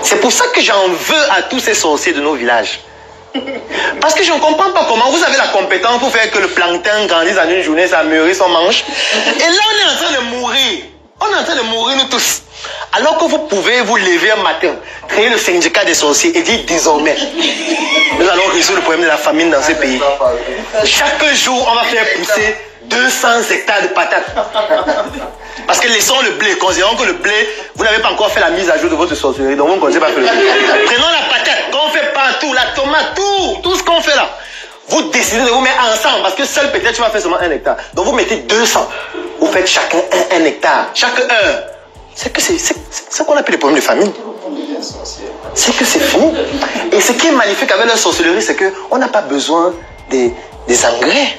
C'est pour ça que j'en veux à tous ces sorciers de nos villages. Parce que je ne comprends pas comment vous avez la compétence pour faire que le plancton grandisse en une journée, ça mûrisse, on mange. Et là, on est en train de mourir. On est en train de mourir, nous tous. Alors que vous pouvez vous lever un matin, créer le syndicat des sorciers et dire désormais, nous allons résoudre le problème de la famine dans ce pays. Chaque jour, on va faire pousser 200 hectares de patates. Parce que laissons le blé, considérons que le blé, vous n'avez pas encore fait la mise à jour de votre sorcellerie, donc vous ne connaissez pas que le blé. Prenons la patate, qu'on fait partout, la tomate, tout ce qu'on fait là. Vous décidez de vous mettre ensemble, parce que seul peut-être tu vas faire seulement 1 hectare. Donc vous mettez 200. Vous faites chacun un hectare, chaque heure. C'est que c'est ce qu'on appelle les problèmes de famine. C'est que c'est fini. Et ce qui est magnifique avec la sorcellerie, c'est qu'on n'a pas besoin des engrais.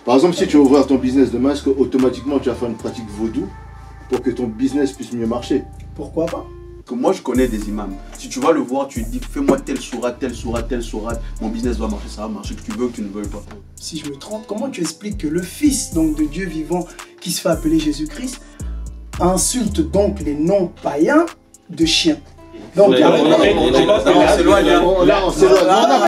Par exemple, si tu veux ouvrir ton business demain, est-ce qu'automatiquement tu vas faire une pratique vaudou pour que ton business puisse mieux marcher? Pourquoi pas? Que moi je connais des imams. Si tu vas le voir, tu dis fais-moi telle sourate, mon business va marcher, ça va marcher, que tu veux ou que tu ne veux pas. Si je me trompe, comment tu expliques que le Fils donc, de Dieu vivant qui se fait appeler Jésus-Christ insulte donc les noms païens de chiens? Donc, on s'éloigne. Là, on s'éloigne.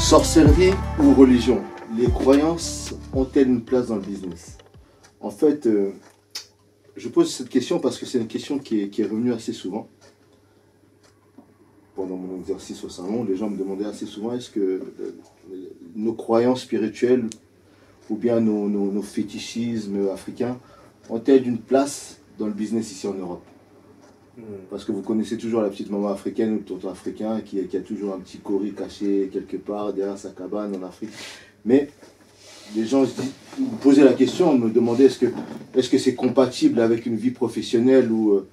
Sorcellerie ou religion, les croyances ont-elles une place dans le business? En fait, je pose cette question parce que c'est une question qui est revenue assez souvent. Pendant mon exercice au salon, les gens me demandaient assez souvent est-ce que nos croyances spirituelles ou bien nos fétichismes africains ont-elles une place dans le business ici en Europe? Parce que vous connaissez toujours la petite maman africaine ou le tonton africain qui a toujours un petit cori caché quelque part derrière sa cabane en Afrique. Mais les gens me posaient la question, me demandaient est-ce que c'est compatible avec une vie professionnelle ou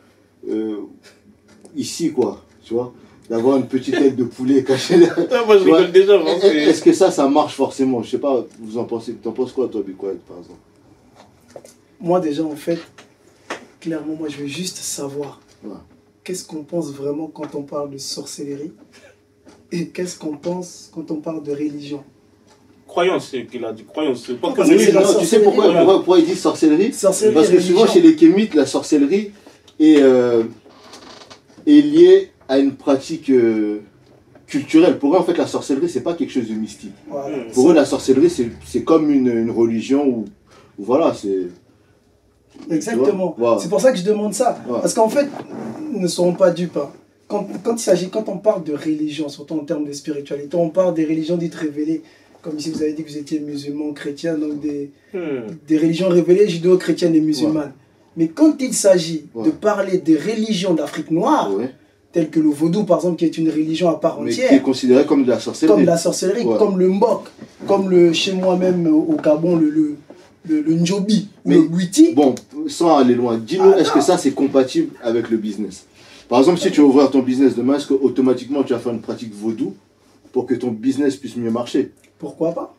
ici quoi, tu vois, d'avoir une petite tête de poulet cachée derrière. Moi je rigole déjà. Est-ce que ça marche forcément? Je sais pas, vous en pensez, t'en penses quoi toi, Bikoy, par exemple? moi déjà en fait, clairement moi je veux juste savoir. Ouais. Qu'est-ce qu'on pense vraiment quand on parle de sorcellerie et qu'est-ce qu'on pense quand on parle de religion? Croyance, c'est qu'il a dit croyance. C'est pas que parce que c'est religion. la Non, tu sais pourquoi il dit sorcellerie? Sorcellerie, Parce que souvent religion. chez les kémites, la sorcellerie est liée à une pratique culturelle. Pour eux, en fait, la sorcellerie, c'est pas quelque chose de mystique. Voilà. Pour eux, la sorcellerie, c'est comme une religion où voilà, c'est... Exactement. Voilà. C'est pour ça que je demande ça. Ouais. Parce qu'en fait, ne serons pas dupes. Hein. Quand on parle de religion, surtout en termes de spiritualité, on parle des religions dites révélées. Comme ici, vous avez dit que vous étiez musulman, chrétien, donc des religions révélées, judéo-chrétiennes et musulmanes. Ouais. Mais quand il s'agit de parler des religions d'Afrique noire, telles que le vaudou, par exemple, qui est une religion à part entière. Mais qui est considérée comme de la sorcellerie. Comme de la sorcellerie, comme le mbok, comme chez moi-même au Gabon, le njobi, le witi. Bon, sans aller loin, dis-nous, est-ce que ça c'est compatible avec le business? Par exemple, si tu veux ouvrir ton business demain, est-ce qu'automatiquement tu vas faire une pratique vaudou pour que ton business puisse mieux marcher? Pourquoi pas?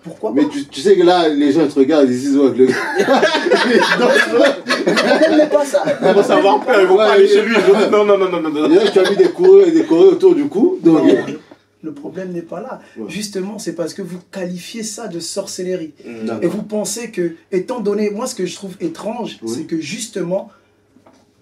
Pourquoi mais pas? Tu sais que là, les gens te regardent, ils disent, ouais, le gars. Le problème n'est pas ça. Ils vont savoir peur, ils vont pas aller chez lui. Non. Tu as mis des corées autour du cou. Donc... Le problème n'est pas là. Ouais. Justement, c'est parce que vous qualifiez ça de sorcellerie. Et vous pensez que, étant donné, moi ce que je trouve étrange, c'est que justement,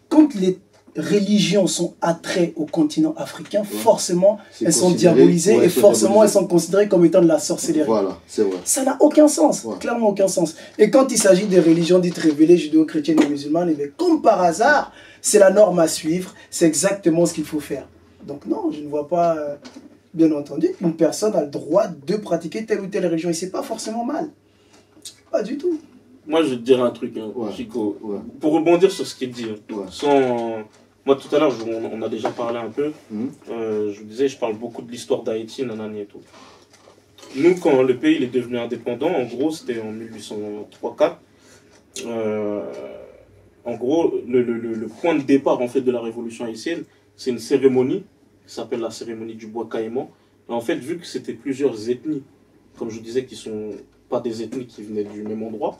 quand les religions sont attraits au continent africain, forcément, elles sont diabolisées et forcément, elles sont considérées comme étant de la sorcellerie. Voilà, c'est vrai. Ça n'a aucun sens, clairement aucun sens. Et quand il s'agit des religions dites révélées, judéo-chrétiennes et musulmanes, mais comme par hasard, c'est la norme à suivre, c'est exactement ce qu'il faut faire. Donc non, je ne vois pas... Bien entendu, une personne a le droit de pratiquer telle ou telle religion et c'est pas forcément mal. Pas du tout. Moi, je vais te dire un truc, hein, Chico. Pour rebondir sur ce qu'il dit. Moi, tout à l'heure, on a déjà parlé un peu. Je vous disais, je parle beaucoup de l'histoire d'Haïti, nanani et tout. Nous, quand le pays est devenu indépendant, en gros, c'était en 1803-4. En gros, le point de départ en fait, de la révolution haïtienne, c'est une cérémonie qui s'appelle la cérémonie du bois caïman. Et en fait, vu que c'était plusieurs ethnies, comme je disais, qui sont pas des ethnies qui venaient du même endroit,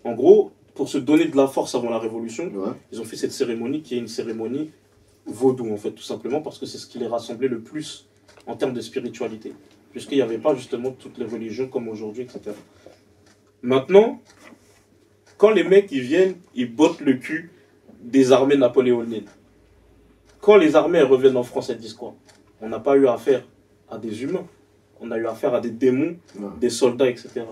en gros, pour se donner de la force avant la Révolution, ils ont fait cette cérémonie qui est une cérémonie vaudou, en fait, tout simplement, parce que c'est ce qui les rassemblait le plus en termes de spiritualité, puisqu'il n'y avait pas justement toutes les religions comme aujourd'hui, etc. Maintenant, quand les mecs ils viennent, ils bottent le cul des armées napoléoniennes. Quand les armées reviennent en France, elles disent quoi? On n'a pas eu affaire à des humains, on a eu affaire à des démons, des soldats, etc.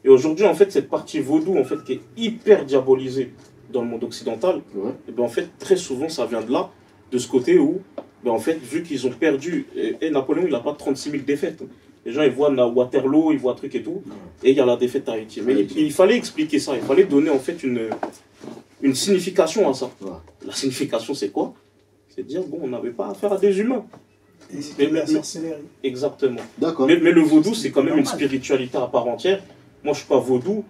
Et aujourd'hui, en fait, cette partie vaudou, en fait, qui est hyper diabolisée dans le monde occidental, et bien, en fait, très souvent, ça vient de là, de ce côté où, ben, en fait, vu qu'ils ont perdu, et Napoléon, il n'a pas 36 000 défaites. Les gens, ils voient Waterloo, ils voient un truc et tout, et il y a la défaite à Haïti. Mais il fallait expliquer ça, il fallait donner, en fait, une signification à ça. La signification, c'est quoi? C'est dire, bon, on n'avait pas affaire à des humains. Exactement. Mais le vaudou, c'est quand même une spiritualité à part entière. Moi, je ne suis pas vaudou,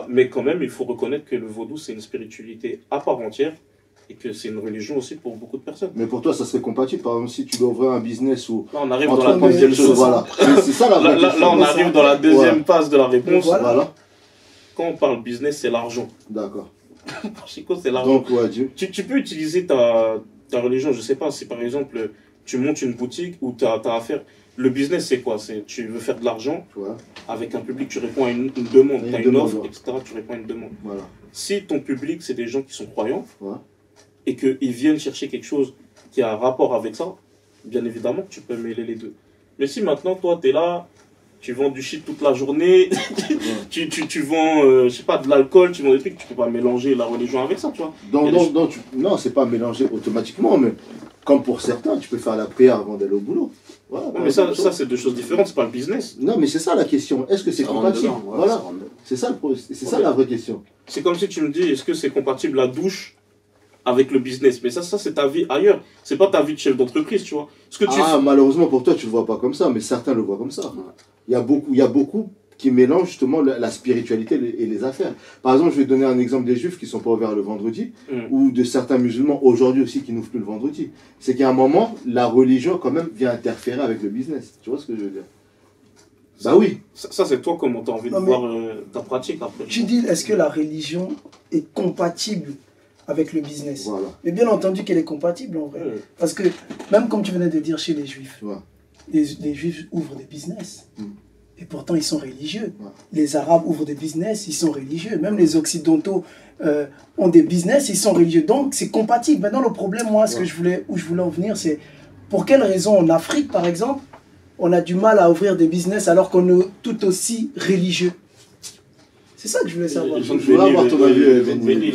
mais quand même, il faut reconnaître que le vaudou, c'est une spiritualité à part entière et que c'est une religion aussi pour beaucoup de personnes. Mais pour toi, ça serait compatible. Par exemple, si tu dois ouvrir un business où... Là, on arrive dans la deuxième chose. Voilà. C'est ça la vraie question. Là, on arrive dans la deuxième phase de la réponse. Voilà. Quand on parle business, c'est l'argent. D'accord. Chico, c'est l'argent. Donc, ouais, tu peux utiliser ta religion, je ne sais pas, si par exemple, tu montes une boutique où tu as affaire... Le business, c'est quoi? Tu veux faire de l'argent avec un public, tu réponds à une demande, tu as une offre, etc. Tu réponds à une demande. Voilà. Si ton public, c'est des gens qui sont croyants et qu'ils viennent chercher quelque chose qui a un rapport avec ça, bien évidemment, tu peux mêler les deux. Mais si maintenant, toi, tu es là, tu vends du shit toute la journée, tu vends, je sais pas, de l'alcool, tu vends des trucs, tu peux pas mélanger la religion avec ça, tu vois. Non, c'est pas mélanger automatiquement, mais comme pour certains, tu peux faire la paix avant d'aller au boulot. Voilà, mais ça c'est deux choses différentes, c'est pas le business. Non, mais c'est ça la question. Est-ce que c'est compatible? Voilà. C'est ça la vraie question. C'est comme si tu me dis, est-ce que c'est compatible la douche avec le business? Mais ça c'est ta vie ailleurs. C'est pas ta vie de chef d'entreprise, tu vois. Malheureusement pour toi, tu le vois pas comme ça, mais certains le voient comme ça. Il y a beaucoup qui mélangent justement la spiritualité et les affaires. Par exemple, je vais donner un exemple des juifs qui ne sont pas ouverts le vendredi, ou de certains musulmans aujourd'hui aussi qui n'ouvrent plus le vendredi. C'est qu'à un moment, la religion quand même vient interférer avec le business. Tu vois ce que je veux dire? Bah oui. Ça c'est toi comment tu as envie de voir ta pratique après. Tu dis, est-ce que la religion est compatible avec le business? Mais bien entendu qu'elle est compatible en vrai. Parce que même comme tu venais de dire chez les juifs, les juifs ouvrent des business. Et pourtant, ils sont religieux. Les Arabes ouvrent des business, ils sont religieux. Même les Occidentaux ont des business, ils sont religieux. Donc, c'est compatible. Maintenant, le problème, moi, où je voulais en venir, c'est pour quelle raison en Afrique, par exemple, on a du mal à ouvrir des business alors qu'on est tout aussi religieux? C'est ça que je voulais savoir. Je voulais avoir ton avis.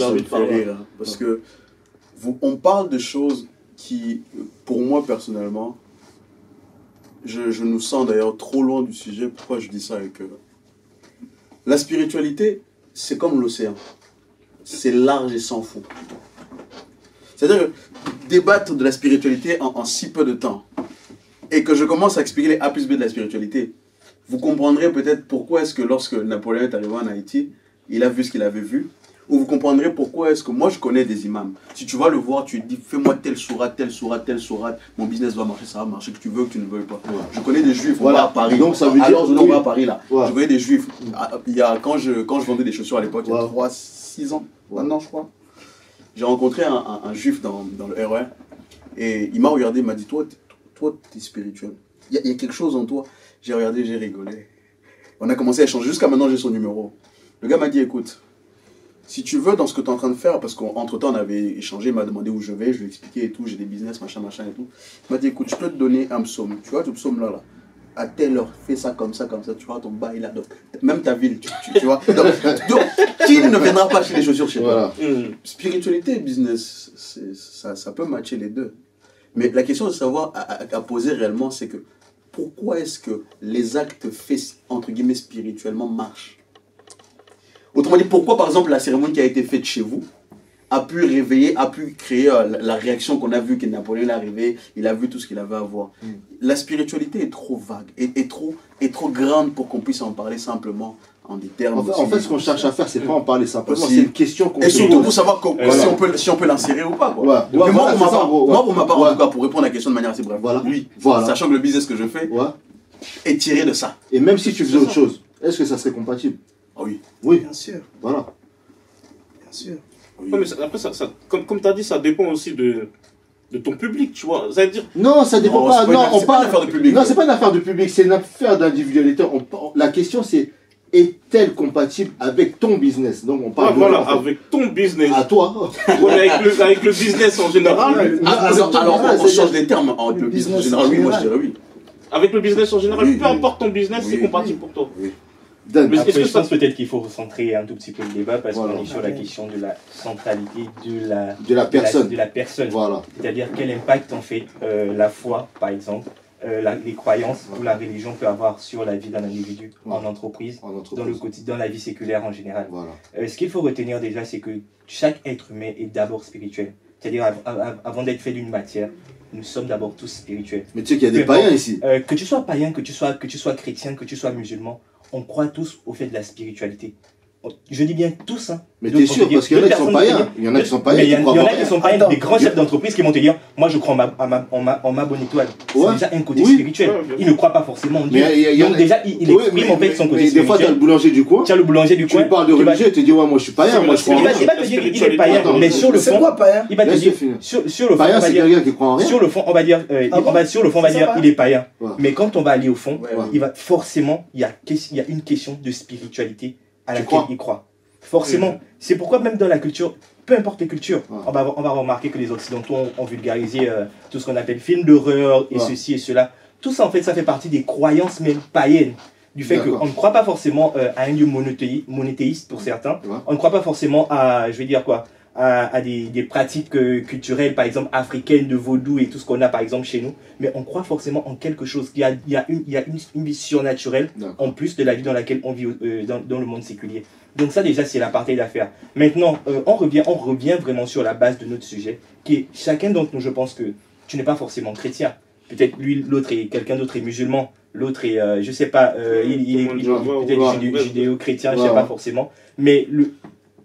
Parce que on parle de choses qui, pour moi, personnellement, je nous sens d'ailleurs trop loin du sujet. Pourquoi je dis ça? La spiritualité, c'est comme l'océan. C'est large et sans fond. C'est-à-dire que débattre de la spiritualité en si peu de temps, et que je commence à expliquer les A plus B de la spiritualité, vous comprendrez peut-être pourquoi est-ce que lorsque Napoléon est arrivé en Haïti, il a vu ce qu'il avait vu. Ou vous comprendrez pourquoi est-ce que moi je connais des imams. Si tu vas le voir, tu dis fais-moi telle sourate, mon business doit marcher, ça va marcher, que tu veux, que tu ne veux pas. Je connais des juifs, on va à Paris. Donc ça veut dire alors on va à Paris là. Je connais des juifs. Quand je vendais des chaussures à l'époque, il y a 6 ans, maintenant je crois. J'ai rencontré un juif dans le RER et il m'a regardé, il m'a dit toi t'es spirituel. Il y a quelque chose en toi. J'ai regardé, j'ai rigolé. On a commencé à échanger. Jusqu'à maintenant, j'ai son numéro. Le gars m'a dit écoute, si tu veux, dans ce que tu es en train de faire, parce qu'entre-temps, on avait échangé, il m'a demandé où je vais, je lui ai expliqué et tout, j'ai des business, machin et tout. Il m'a dit, écoute, je peux te donner un psaume. Tu vois, ce psaume-là, à telle heure, fais ça comme ça, tu vois, ton bail là. Donc, même ta ville, tu vois. Donc, qui ne viendra pas acheter les chaussures chez toi? Spiritualité et business, ça peut matcher les deux. Mais la question de savoir à poser réellement, c'est que pourquoi est-ce que les actes faits, entre guillemets, spirituellement marchent? Autrement dit, pourquoi par exemple la cérémonie qui a été faite chez vous a pu réveiller, a pu créer la réaction qu'on a vue, que Napoléon est arrivé, il a vu tout ce qu'il avait à voir. La spiritualité est trop vague, est trop grande pour qu'on puisse en parler simplement en des termes. En fait, ce qu'on cherche à faire, c'est pas en parler simplement, c'est une question qu'on et surtout pour savoir si on peut l'insérer ou pas. Quoi. Moi, pour ma part, en tout cas, pour répondre à la question de manière assez brève, oui, sachant que le business que je fais, est tiré de ça. Et même si tu faisais autre chose, est-ce que ça serait compatible? Ah oui. Oui. Bien sûr. Voilà. Bien sûr. Oui. Ouais, mais après, comme tu as dit, ça dépend aussi de ton public, tu vois. Ça veut dire... Non, ça dépend pas. Non, c'est pas une affaire de public. Non, c'est pas une affaire de public, c'est une affaire d'individualité. La question, c'est est-elle compatible avec ton business? Donc, on parle voilà, avec ton business. À toi. Ouais, avec le business en général. Alors, on change des termes. Avec le business en général, oui, moi je dirais oui. Avec le business en général, peu importe ton business, c'est compatible pour toi. Oui. Mais après, je pense peut-être qu'il faut recentrer un tout petit peu le débat parce qu'on est sur la question de la centralité de la personne. Voilà. C'est-à-dire quel impact en fait la foi, par exemple, les croyances ou la religion peut avoir sur la vie d'un individu en entreprise, dans le quotidien, dans la vie séculaire en général. Voilà. Ce qu'il faut retenir déjà, c'est que chaque être humain est d'abord spirituel. C'est-à-dire avant d'être fait d'une matière, nous sommes d'abord tous spirituels. Mais tu sais qu'il y a des païens ici. Que tu sois païen, que tu sois chrétien, que tu sois musulman, on croit tous au fait de la spiritualité. Je dis bien tous. Hein. Mais t'es sûr, parce qu'il y en a qui sont païens. Il y en a qui sont païens. Il y en a qui sont païens, des grands chefs d'entreprise qui vont te dire moi je crois en ma bonne étoile. C'est déjà un côté spirituel. Il ne croit pas forcément en Dieu. Donc déjà, il exprime en fait son côté spirituel. Des fois, tu as le boulanger du coin. Tu as le boulanger du coin. Tu parles de religion et tu te dis ouais, moi je suis païen. Moi je crois en Dieu. Il va te dire qu'il est païen, mais sur le fond. C'est quoi païen? Il va te dire sur le fond. Païen, c'est quelqu'un qui croit en rien. Sur le fond, on va dire il est païen. Mais quand on va aller au fond, il va forcément, il y a une question de spiritualité à laquelle il croit. Forcément, c'est pourquoi même dans la culture, peu importe les cultures, on va remarquer que les Occidentaux ont vulgarisé tout ce qu'on appelle film d'horreur et ceci et cela. Tout ça en fait, ça fait partie des croyances même païennes. Du fait qu'on ne croit pas forcément à un dieu monothéiste pour certains. On ne croit pas forcément à, je vais dire quoi, à des pratiques culturelles, par exemple africaines, de vaudou et tout ce qu'on a par exemple chez nous. Mais on croit forcément en quelque chose. Il y a une vie surnaturelle en plus de la vie dans laquelle on vit dans le monde séculier. Donc ça déjà c'est la partie d'affaires. Maintenant on revient vraiment sur la base de notre sujet qui est chacun d'entre nous, je pense que tu n'es pas forcément chrétien. Peut-être lui, l'autre est quelqu'un d'autre est musulman, l'autre est je sais pas, il est peut-être judéo-chrétien, je sais pas forcément. Mais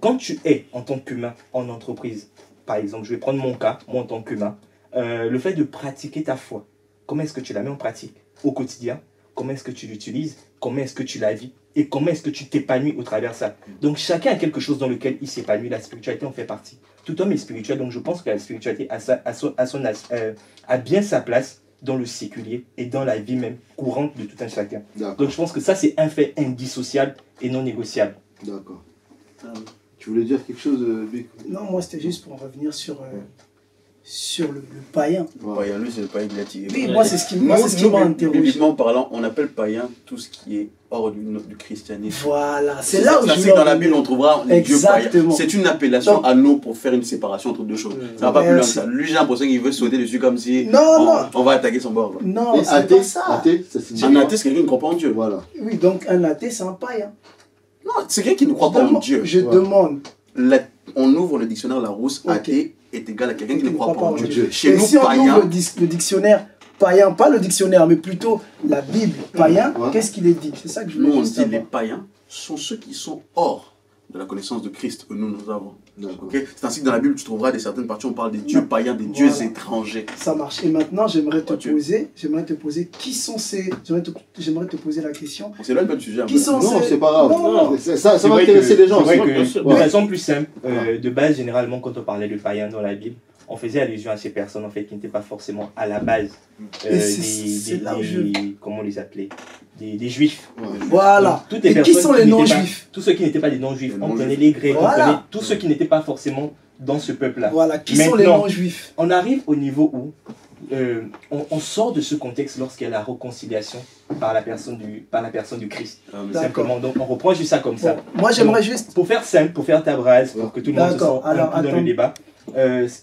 quand tu es en tant qu'humain en entreprise, par exemple, je vais prendre mon cas, moi en tant qu'humain, le fait de pratiquer ta foi, comment est-ce que tu la mets en pratique au quotidien? Comment est-ce que tu l'utilises? Comment est-ce que tu la vis? Et comment est-ce que tu t'épanouis au travers ça? Donc chacun a quelque chose dans lequel il s'épanouit. La spiritualité en fait partie. Tout homme est spirituel, donc je pense que la spiritualité a bien sa place dans le séculier et dans la vie même courante de tout un chacun. Donc je pense que ça c'est un fait indissociable et non négociable. D'accord. Tu voulais dire quelque chose, Bic? Non, moi c'était juste pour revenir sur le païen. Païen, lui c'est le païen gladiateur. Oui, moi c'est ce qui m'a interrogé. Bibliquement parlant, on appelle païen tout ce qui est hors du christianisme. Voilà, c'est là où je veux dans la Bible on trouvera les dieux païens. C'est une appellation à nous pour faire une séparation entre deux choses. Ça va pas plus loin que ça. Lui j'ai l'impression qu'il veut sauter dessus comme si on va attaquer son bord. Non, c'est pas ça. Un athée c'est quelqu'un qui ne croit pas en Dieu. Voilà. Oui, donc un athée c'est un païen. Non, c'est quelqu'un qui ne croit pas en Dieu. Je demande. On ouvre le dictionnaire Larousse, athée est égal à quelqu'un qui ne croit pas en Dieu. Chez nous, païen. On ouvre le dictionnaire païen, pas le dictionnaire, mais plutôt la Bible païen, qu'est-ce qu'il est dit? C'est ça que je veux dire. Nous, on dit les païens sont ceux qui sont hors de la connaissance de Christ que nous avons. Okay? C'est ainsi que dans la Bible, tu trouveras des certaines parties où on parle des dieux païens, des dieux étrangers. Ça marche. Et maintenant, j'aimerais te poser qui sont ces... J'aimerais te poser la question. On s'éloigne pas du sujet. Qui sont non, c'est pas grave. Non. Ça va intéresser les gens. De façon plus simple, de base, généralement, quand on parlait de païens dans la Bible, on faisait allusion à ces personnes en fait qui n'étaient pas forcément à la base comment on les appelait, des juifs. Voilà. Donc, et qui sont les non-juifs? Tous ceux qui n'étaient pas des non-juifs. On prenait les Grecs, on prenait tous ceux qui n'étaient pas forcément dans ce peuple-là. Voilà. Qui sont les non-juifs? On arrive au niveau où on sort de ce contexte lorsqu'il y a la réconciliation par la personne du Christ. Simplement. Donc on reprend juste ça comme ça. Moi j'aimerais juste... Pour faire simple, pour faire ta brasse, pour que tout le monde se sente inclus dans le débat. Ce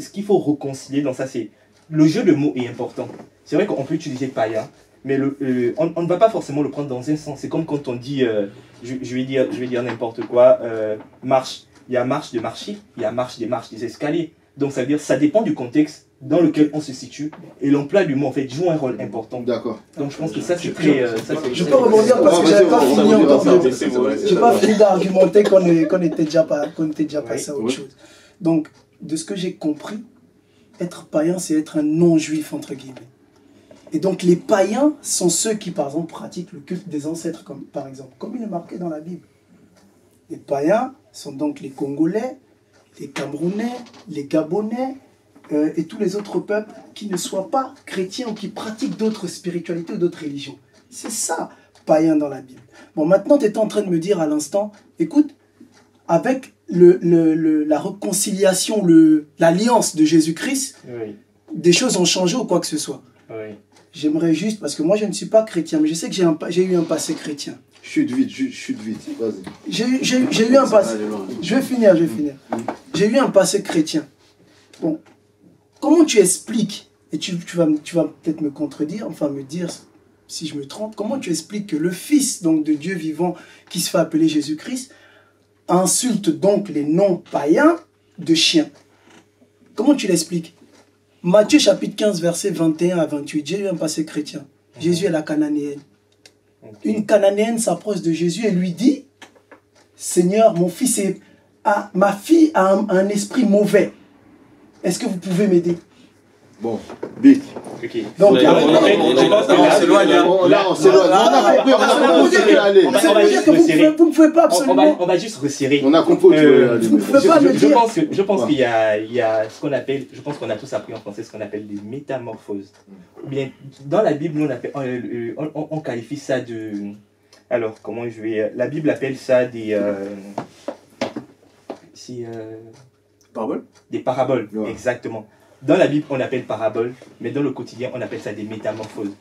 qu'il faut réconcilier dans ça, c'est le jeu de mots est important. C'est vrai qu'on peut utiliser païen, mais on ne va pas forcément le prendre dans un sens. C'est comme quand on dit, je vais dire n'importe quoi, marche. Il y a marche de marcher, il y a marche des escaliers. Donc ça veut dire ça dépend du contexte dans lequel on se situe et l'emploi du mot en fait joue un rôle important. D'accord. Donc je pense que ça c'est très... je peux rebondir parce que j'avais pas fini encore. J'ai pas fini d'argumenter qu'on était déjà passé à autre chose. Donc de ce que j'ai compris, être païen c'est être un non-juif entre guillemets. Et donc les païens sont ceux qui, par exemple, pratiquent le culte des ancêtres, par exemple, comme il est marqué dans la Bible. Les païens sont donc les Congolais, les Camerounais, les Gabonais et tous les autres peuples qui ne soient pas chrétiens ou qui pratiquent d'autres spiritualités ou d'autres religions. C'est ça, païen dans la Bible. Bon, maintenant, tu étais en train de me dire à l'instant, écoute, avec la réconciliation, l'alliance de Jésus-Christ, oui. Des choses ont changé ou quoi que ce soit. Oui. J'aimerais juste, parce que moi je ne suis pas chrétien, mais je sais que j'ai eu un passé chrétien. Chute vite, vas-y. J'ai eu un passé... Je vais finir. J'ai eu un passé chrétien. Bon, comment tu expliques, et tu vas peut-être me contredire, enfin me dire si je me trompe, comment tu expliques que le Fils donc, de Dieu vivant, qui se fait appeler Jésus-Christ, insulte donc les non-païens de chiens? Comment tu l'expliques? Matthieu chapitre 15, versets 21 à 28, j'ai eu un passé chrétien. Jésus est la cananéenne. Une cananéenne s'approche de Jésus et lui dit, Seigneur, ma fille a un esprit mauvais. Est-ce que vous pouvez m'aider? Bon, vite. Ok. Donc, on s'éloigne. Là, on s'éloigne. Vous ne pouvez pas absolument... On va juste resserrer. On a compris où tu veux aller. Vous ne pouvez pas le dire. Je pense qu'il y a ce qu'on appelle, je pense qu'on a tous appris en français ce qu'on appelle des métamorphoses. Ou bien, dans la Bible, on qualifie ça de... Alors, comment je vais... La Bible appelle ça des... Paraboles? Des paraboles, ouais. Exactement. Dans la Bible, on appelle parabole, mais dans le quotidien, on appelle ça des métamorphoses.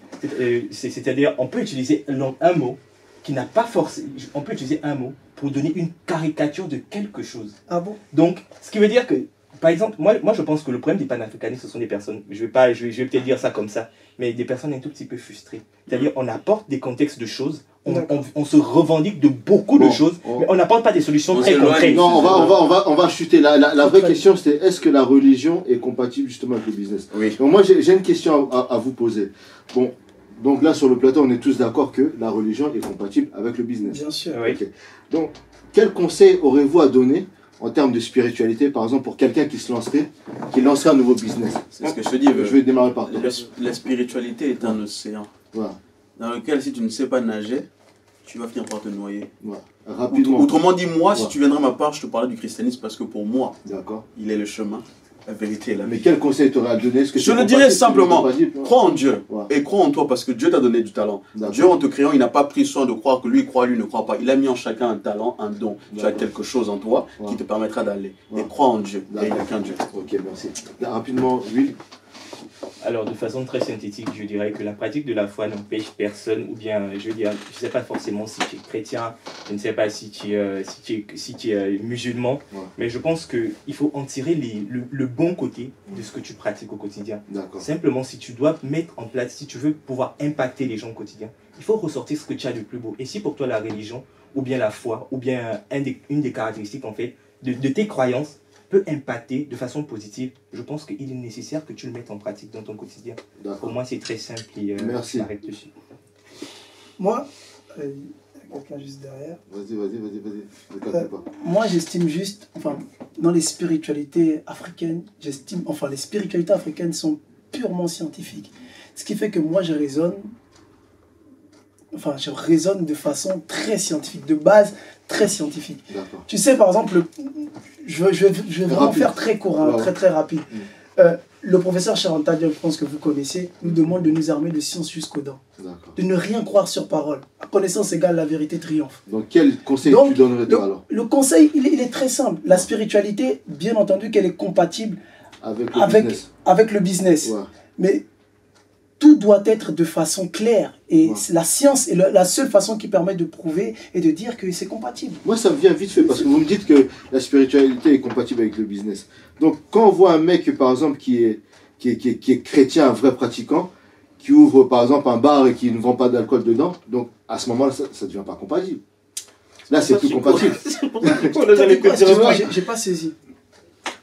C'est-à-dire, on peut utiliser un mot qui n'a pas forcément... On peut utiliser un mot pour donner une caricature de quelque chose. Ah bon? Donc, ce qui veut dire que, par exemple, moi je pense que le problème des panafricanistes, ce sont des personnes, je vais peut-être dire ça comme ça, mais des personnes un tout petit peu frustrées. C'est-à-dire, on apporte des contextes de choses, on se revendique de beaucoup de choses, mais on n'apporte pas des solutions très concrètes. Non, on va chuter. La vraie question, c'était est-ce que la religion est compatible justement avec le business? Oui. Donc moi, j'ai une question à vous poser. Bon, donc là, sur le plateau, on est tous d'accord que la religion est compatible avec le business. Bien sûr. Oui. Okay. Donc, quel conseil aurez-vous à donner en termes de spiritualité, par exemple, pour quelqu'un qui lancerait un nouveau business? C'est ce que je te dis. Je vais démarrer par toi. La spiritualité est un océan. Voilà. Dans lequel, si tu ne sais pas nager, tu vas finir par te noyer. Voilà. Rapidement. Autrement dit, moi, si tu viendrais à ma part, je te parlais du christianisme parce que pour moi, il est le chemin, la vérité et la vie. Mais quel conseil t'aurais à donner? Je le dirais simplement, crois en Dieu et crois en toi parce que Dieu t'a donné du talent. Dieu, en te créant, il n'a pas pris soin de croire que lui croit, lui ne croit pas. Il a mis en chacun un talent, un don. Tu as quelque chose en toi qui te permettra d'aller. Et crois en Dieu. Et il n'y a qu'un Dieu. Ok, merci. Rapidement, Will. Alors, de façon très synthétique, je dirais que la pratique de la foi n'empêche personne, ou bien, je veux dire, je ne sais pas forcément si tu es chrétien, je ne sais pas si tu es musulman, mais je pense qu'il faut en tirer le bon côté de ce que tu pratiques au quotidien. Simplement, si tu dois mettre en place, si tu veux pouvoir impacter les gens au quotidien, il faut ressortir ce que tu as de plus beau. Et si pour toi, la religion, ou bien la foi, ou bien une des caractéristiques, en fait, de tes croyances, peut impacter de façon positive, je pense qu'il est nécessaire que tu le mettes en pratique dans ton quotidien. Pour moi, c'est très simple et merci. J'arrête dessus. Moi, quelqu'un juste derrière. Vas-y. Moi, j'estime juste, enfin, dans les spiritualités africaines, les spiritualités africaines sont purement scientifiques. Ce qui fait que moi, je raisonne de façon très scientifique, de base très scientifique. Tu sais, par exemple, je vais vraiment faire très court, très rapide. Le professeur Charanta Diop, je pense que vous connaissez, nous demande de nous armer de science jusqu'aux dents. De ne rien croire sur parole. À connaissance égale, la vérité triomphe. Donc, quel conseil tu donnerais toi alors? Le conseil, il est très simple. La spiritualité, bien entendu, qu'elle est compatible avec le business. Mais tout doit être de façon claire. Et la science est la seule façon qui permet de prouver et de dire que c'est compatible. Moi, ça me vient vite fait parce que vous me dites que la spiritualité est compatible avec le business. Donc, quand on voit un mec, par exemple, qui est chrétien, un vrai pratiquant, qui ouvre, par exemple, un bar et qui ne vend pas d'alcool dedans, donc à ce moment-là, ça ne devient pas compatible. Là, c'est plus compatible. J'ai pas saisi.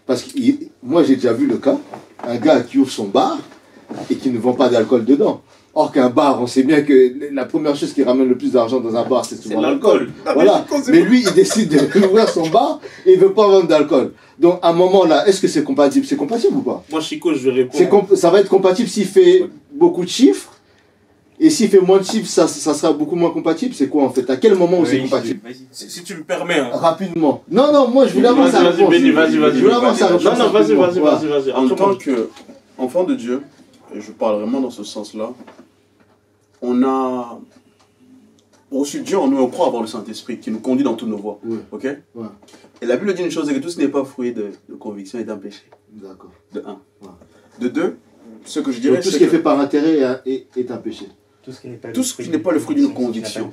Parce que moi, j'ai déjà vu le cas, un gars qui ouvre son bar et qui ne vend pas d'alcool dedans. Or qu'un bar, on sait bien que la première chose qui ramène le plus d'argent dans un bar, c'est souvent l'alcool. Voilà. Mais lui, il décide d'ouvrir son bar et il ne veut pas vendre d'alcool. Donc, à un moment là, est-ce que c'est compatible? C'est compatible ou pas? Moi, Chico, je vais répondre. Ça va être compatible s'il fait beaucoup de chiffres Et s'il fait moins de chiffres, ça sera beaucoup moins compatible. C'est quoi en fait? À quel moment c'est compatible? Si tu me permets. Hein. Rapidement. Non, moi je voulais avoir sa réponse. Vas-y. Je voulais avoir sa réponse. Non, vas-y. En tant qu'enfant de Dieu, et je parle vraiment dans ce sens-là, on a reçu Dieu en nous, on croit avoir le Saint-Esprit qui nous conduit dans toutes nos voies. Oui. Ok? Ouais. Et la Bible dit une chose, c'est que tout ce n'est pas fruit de conviction et d'un péché. D'accord. De un. Ouais. De deux, ce que je dirais, donc, tout ce qui est fait par intérêt est un péché. Tout ce qui n'est pas le fruit d'une conviction.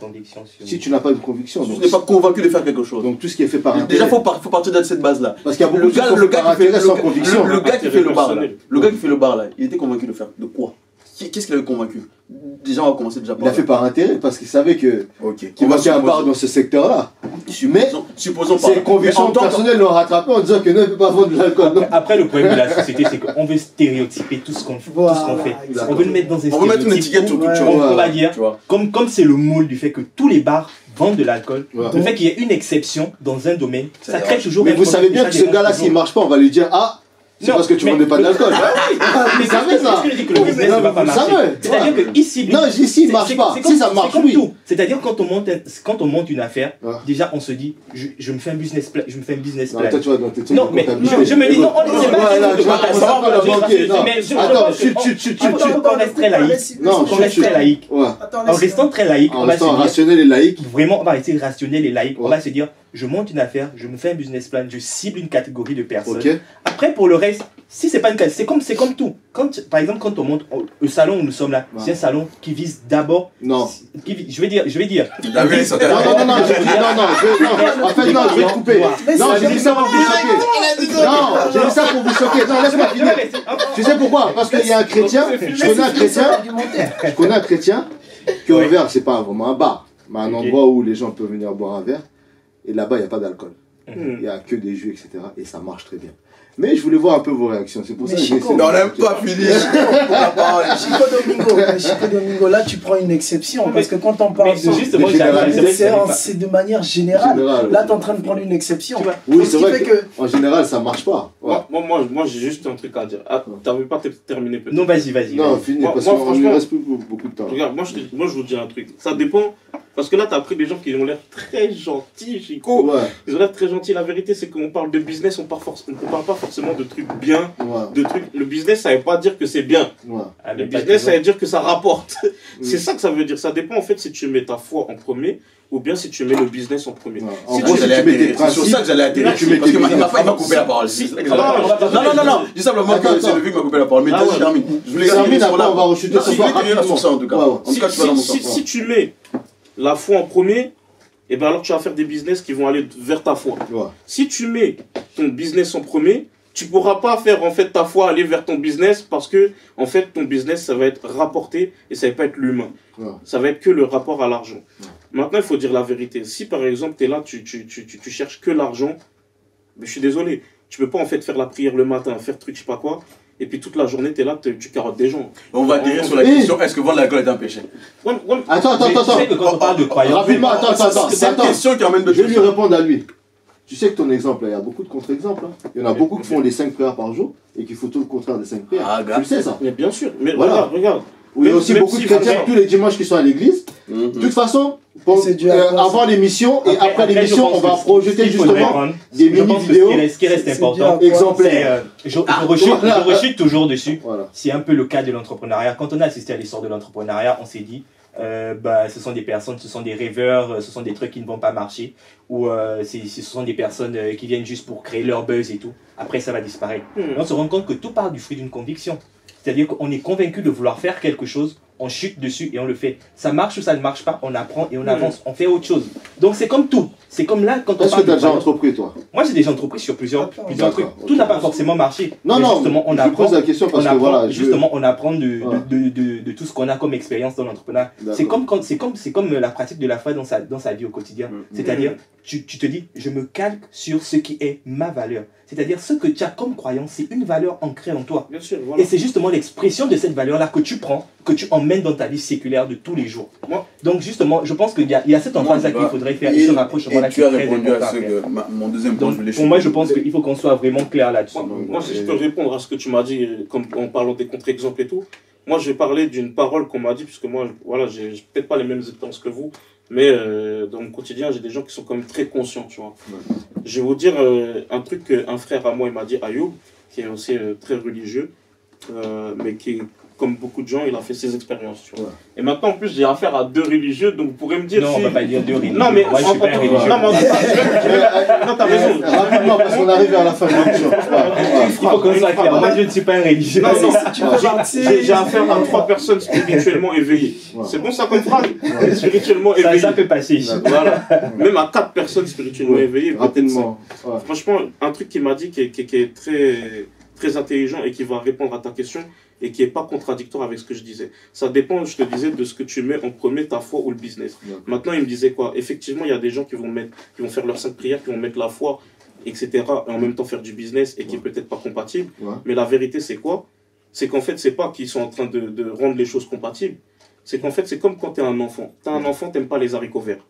Si tu n'as pas de conviction, tu n'es pas convaincu de faire quelque chose. Donc tout ce qui est fait par intérêt. Déjà, il faut partir de cette base-là. Parce qu'il y a beaucoup de gens qui par intérêt sans conviction. Le gars qui fait le bar là, il était convaincu de faire de quoi? Qu'est-ce qu'il avait convaincu? Déjà, on va commencer déjà par. Il a fait par intérêt parce qu'il savait que qu'il manquait un bar dans ce secteur-là. Mais supposons ses convictions personnelles l'ont rattrapé en disant que non, il ne peut pas vendre de l'alcool. Après, le problème de la société, c'est qu'on veut stéréotyper tout ce qu'on fait. On veut le mettre dans un stéréotype. On veut mettre une étiquette sur toute chose. On va dire, comme c'est le moule du fait que tous les bars vendent de l'alcool, le fait qu'il y ait une exception dans un domaine, ça crée toujours. Mais vous savez bien que ce gars-là, s'il ne marche pas, on va lui dire ah. C'est parce que tu ne vendais pas d'alcool. Mais ça fait ça. C'est-à-dire que ici, non, ici, il ne marche pas. Si ça marche, oui. C'est-à-dire quand on monte une affaire, déjà on se dit, je me fais un business plan. Toi, tu vas dans tes non, mais je me dis, non, on ne sait pas. Attends, on reste très laïque. Non, on reste très laïque. En restant très laïque, on va se dire. Rationnel et laïque. Vraiment, on va rester rationnel et laïque. On va se dire, je monte une affaire, je me fais un business plan, je cible une catégorie de personnes. Après, pour le reste, si c'est pas une catégorie, c'est comme tout. Par exemple, quand on monte le salon où nous sommes là, c'est un salon qui vise d'abord. Non. Je vais dire. Non, en fait, non, je vais te couper. Non, j'ai dit ça pour vous choquer. Non, j'ai dit ça pour vous choquer. Non, laisse-moi finir. Tu sais pourquoi? Parce qu'il y a un chrétien, je connais un chrétien qui a ouvert, c'est pas vraiment un bar, mais un endroit où les gens peuvent venir boire un verre. Et là-bas, il n'y a pas d'alcool. Il n'y a que des jus, etc. Et ça marche très bien. Mais je voulais voir un peu vos réactions. C'est pour ça que j'ai essayé. On n'aime pas fini. Chico Domingo, là, tu prends une exception. Parce que quand on parle c'est de manière générale. Là, tu es en train de prendre une exception. Oui, c'est vrai qu'en général, ça ne marche pas. Moi j'ai juste un truc à dire. Tu n'avais pas terminé peut-être. Non, vas-y. Non, finis, parce qu'on ne reste plus beaucoup de temps. Regarde, moi je vous dis un truc. Ça dépend. Parce que là, tu as pris des gens qui ont l'air très gentils, Chico. Ouais. Ils ont l'air très gentils. La vérité, c'est qu'on parle de business, on ne parle pas forcément de trucs bien. Ouais. Le business, ça ne veut pas dire que c'est bien. Ouais. Le business, ça veut dire que ça rapporte. C'est ça que ça veut dire. Ça dépend en fait si tu mets ta foi en premier ou bien si tu mets le business en premier. Ouais. En gros, c'est sur ça que j'allais atterrir. Parce qu'il m'a coupé la parole. Non. Dis simplement que c'est le vu qui m'a coupé la parole. Mais je termine. Je voulais terminer, après on va rechuter sur ça en tout cas. En tout cas, tu vas dans mon sens. Si tu mets la foi en premier, et ben alors tu vas faire des business qui vont aller vers ta foi. Ouais. Si tu mets ton business en premier, tu pourras pas faire en fait ta foi aller vers ton business parce que en fait ton business ça va être rapporté et ça va pas être l'humain. Ouais. Ça va être que le rapport à l'argent. Ouais. Maintenant il faut dire la vérité. Si par exemple tu es là, tu cherches que l'argent, mais je suis désolé, tu peux pas en fait faire la prière le matin, faire truc je sais pas quoi. Et puis toute la journée, tu es là, tu carottes des gens. On va atterrir sur la question, est-ce que vendre l'alcool est un péché? Attends. Tu sais que quand on parle de croyance... Rapidement, attends. C'est une question qui emmène de Je vais lui répondre à lui. Tu sais que ton exemple, il y a beaucoup de contre-exemples. Il y en a beaucoup qui font les 5 prières par jour et qui font tout le contraire des 5 prières. Tu le sais ça? Mais bien sûr. Mais voilà. regarde. Il y a aussi beaucoup de chrétiens tous les dimanches qui sont à l'église. De toute façon, avant l'émission et après l'émission, on va projeter justement des mini-vidéos. Ce qui reste important, exemplaires. Je rechute toujours dessus. C'est un peu le cas de l'entrepreneuriat. Quand on a assisté à l'histoire de l'entrepreneuriat, on s'est dit, ce sont des personnes, ce sont des rêveurs, ce sont des trucs qui ne vont pas marcher, ou ce sont des personnes qui viennent juste pour créer leur buzz et tout. Après, ça va disparaître. On se rend compte que tout part du fruit d'une conviction. C'est-à-dire qu'on est convaincu de vouloir faire quelque chose, on chute dessus et on le fait. Ça marche ou ça ne marche pas, on apprend et on avance, on fait autre chose. Donc c'est comme tout. C'est comme là quand on Est-ce que tu as déjà entrepris toi? Moi j'ai déjà entrepris sur plusieurs trucs. Tout n'a pas forcément marché. Non, justement, on apprend. Je pose la question parce que voilà. Justement, on apprend de tout ce qu'on a comme expérience dans l'entrepreneuriat. C'est comme la pratique de la foi dans sa vie au quotidien. C'est-à-dire, tu te dis, je me calque sur ce qui est ma valeur. C'est-à-dire, ce que tu as comme croyance, c'est une valeur ancrée en toi. Bien sûr, voilà. Et c'est justement l'expression de cette valeur-là que tu prends, que tu emmènes dans ta vie séculaire de tous les jours. Donc justement, je pense qu'il y a cette emphase-là qu'il faudrait faire. Et ce rapprochement-là qui est très important. Mon deuxième point, pour moi, je pense qu'il faut qu'on soit vraiment clair là-dessus. Moi, si je peux répondre à ce que tu m'as dit, comme en parlant des contre-exemples et tout, moi, je vais parler d'une parole qu'on m'a dit, puisque moi, voilà, j'ai peut-être pas les mêmes expériences que vous, mais dans mon quotidien, j'ai des gens qui sont quand même très conscients, tu vois. Ouais. Je vais vous dire un truc qu'un frère à moi, il m'a dit, Ayoub, qui est aussi très religieux, mais qui, comme beaucoup de gens, il a fait ses expériences, tu vois. Ouais. Et maintenant, en plus, j'ai affaire à 2 religieux, donc vous pourrez me dire... Non, si... on va pas dire 2 religieux. Non, mais... Moi, je suis pas un religieux. Non, t'as raison. Rapidement, parce qu'on arrive vers la fin de l'émission. Il faut qu'on soit clair. Moi, je ne suis pas un religieux. Non, j'ai affaire à 3 personnes spirituellement éveillées. C'est bon, ça comme phrase? Spirituellement éveillées. Ça peut passer ici. Voilà. Même à 4 personnes spirituellement éveillées. Rapidement. Franchement, un truc qu'il m'a dit qui est très intelligent et qui va répondre à ta question et qui n'est pas contradictoire avec ce que je disais. Ça dépend, je te disais, de ce que tu mets en premier, ta foi ou le business. Maintenant, il me disait quoi? Effectivement, il y a des gens qui vont faire leurs 5 prières, qui vont mettre la foi, etc., et en même temps faire du business et qui est peut-être pas compatible. Mais la vérité, c'est quoi? C'est qu'en fait, c'est pas qu'ils sont en train de rendre les choses compatibles. C'est qu'en fait, c'est comme quand tu es un enfant. Tu as un enfant, tu n'aimes pas les haricots verts.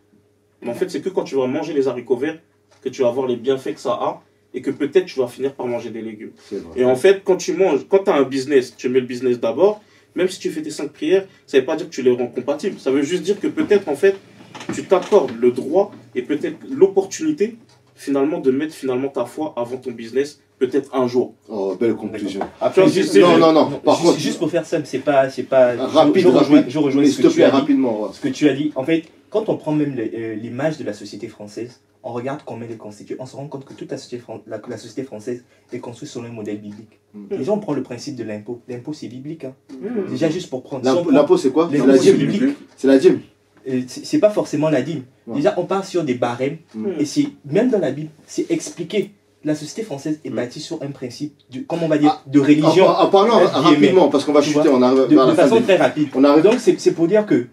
Mais en fait, c'est que quand tu vas manger les haricots verts que tu vas voir les bienfaits que ça a, et que peut-être tu vas finir par manger des légumes. Et en fait, quand tu as un business, tu mets le business d'abord, même si tu fais tes 5 prières, ça ne veut pas dire que tu les rends compatibles. Ça veut juste dire que peut-être, en fait, tu t'accordes le droit et peut-être l'opportunité, finalement, de mettre finalement ta foi avant ton business, peut-être un jour. Oh, belle conclusion. Après, non. Par contre, juste pour faire simple, c'est pas rapide. Je rejoins ce que tu as dit. Rapidement. Ce que tu as dit. En fait, quand on prend même l'image de la société française, on regarde comment elle est constituée, on se rend compte que toute la société française est construite selon un modèle biblique. Déjà, on prend le principe de l'impôt. L'impôt, c'est biblique. Hein. Déjà, juste pour prendre... L'impôt, c'est quoi? C'est la dîme. C'est la dîme. C'est pas forcément la dîme. Déjà, on part sur des barèmes. Et même dans la Bible, c'est expliqué. La société française est bâtie sur un principe, comment on va dire, de religion. En parlant rapidement, parce qu'on va chuter, on arrive vers la fin. De façon très rapide. Donc, c'est pour dire que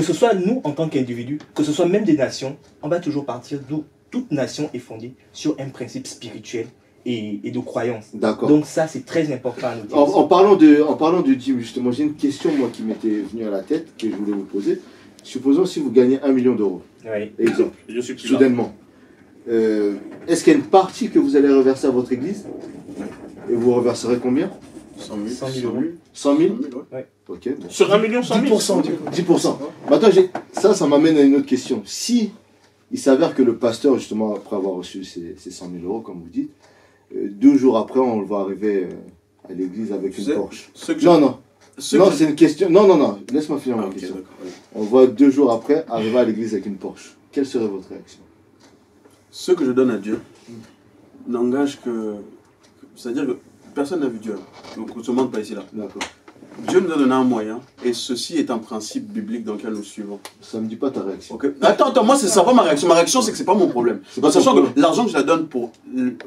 ce soit nous en tant qu'individus, que ce soit même des nations, on va toujours partir d'où toute nation est fondée sur un principe spirituel et de croyance. D'accord. Donc ça, c'est très important à nous dire. En parlant de dîme, justement, j'ai une question moi qui m'était venue à la tête, que je voulais vous poser. Supposons si vous gagnez 1 million d'euros, exemple, soudainement. Est-ce qu'il y a une partie que vous allez reverser à votre église? Et vous reverserez combien? 100 000 euros. 100 000? Ouais. Ok. Bon. Sur 1 million, 100 000 10%. Maintenant, ça m'amène à une autre question. Si il s'avère que le pasteur, justement, après avoir reçu ces 100 000 euros, comme vous dites, 2 jours après, on le voit arriver à l'église avec une Porsche. Non, c'est une question. Non, laisse-moi finir ma question. On le voit 2 jours après arriver à l'église avec une Porsche. Quelle serait votre réaction? Ce que je donne à Dieu n'engage que... C'est-à-dire que personne n'a vu Dieu. Donc on ne se demande pas ici là. D'accord. Dieu nous a donné un moyen, et ceci est un principe biblique dans lequel nous suivons. Ça ne me dit pas ta réaction. Okay. Attends, moi, c'est pas ma réaction. Ma réaction, c'est que c'est pas mon problème. Sachant que l'argent que je la donne pour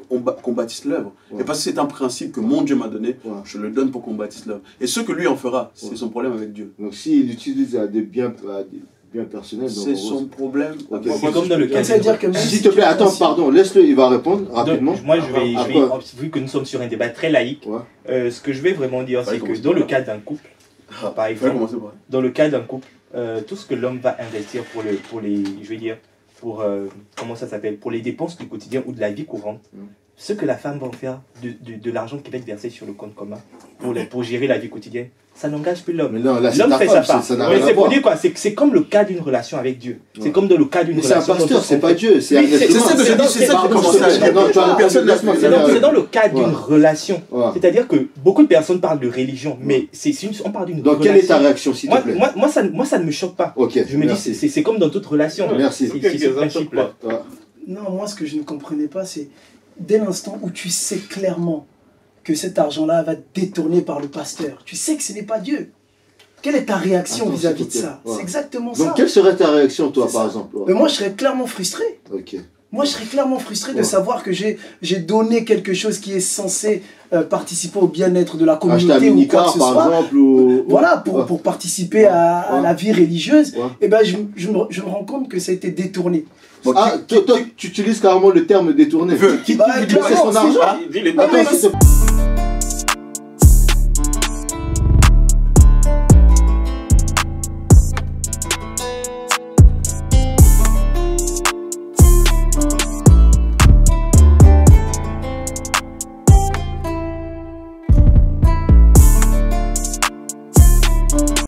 qu'on bâtisse l'œuvre, et parce que c'est un principe que mon Dieu m'a donné, je le donne pour qu'on bâtisse l'œuvre. Et ce que lui en fera, c'est son problème avec Dieu. Donc s'il utilise à des biens personnels, c'est son problème. Okay. C'est comme dans le cas. S'il te plaît, attends, pardon, laisse-le, il va répondre rapidement. Donc, moi, vu que nous sommes sur un débat très laïque, ce que je vais vraiment dire, c'est que dans le cas d'un couple, par exemple, dans le cas d'un couple, tout ce que l'homme va investir pour les dépenses du quotidien ou de la vie courante, ce que la femme va faire de l'argent qui va être versé sur le compte commun pour gérer la vie quotidienne, ça n'engage plus l'homme. L'homme fait sa part. C'est pour dire quoi? C'est comme le cas d'une relation avec Dieu. C'est comme dans le cas d'une relation. C'est un pasteur, c'est pas Dieu. C'est ça que je dis, c'est ça que commence à c'est dans le cas d'une relation. C'est-à-dire que beaucoup de personnes parlent de religion, mais on parle d'une relation. Donc quelle est ta réaction, s'il te plaît? Moi, ça ne me choque pas. Je me dis, c'est comme dans toute relation. Merci. C'est ce principe-là. Non, moi, ce que je ne comprenais pas, c'est dès l'instant où tu sais clairement que cet argent-là va être détourné par le pasteur, tu sais que ce n'est pas Dieu. Quelle est ta réaction vis-à-vis de ça? C'est exactement ça. Donc, quelle serait ta réaction, toi, par exemple? Mais moi, je serais clairement frustré. Moi, je serais clairement frustré de savoir que j'ai donné quelque chose qui est censé participer au bien-être de la communauté ou quoi que ce soit. Par exemple, voilà, pour participer à la vie religieuse. Et ben, je me rends compte que ça a été détourné. Toi, tu utilises carrément le terme détourné. Qui son argent?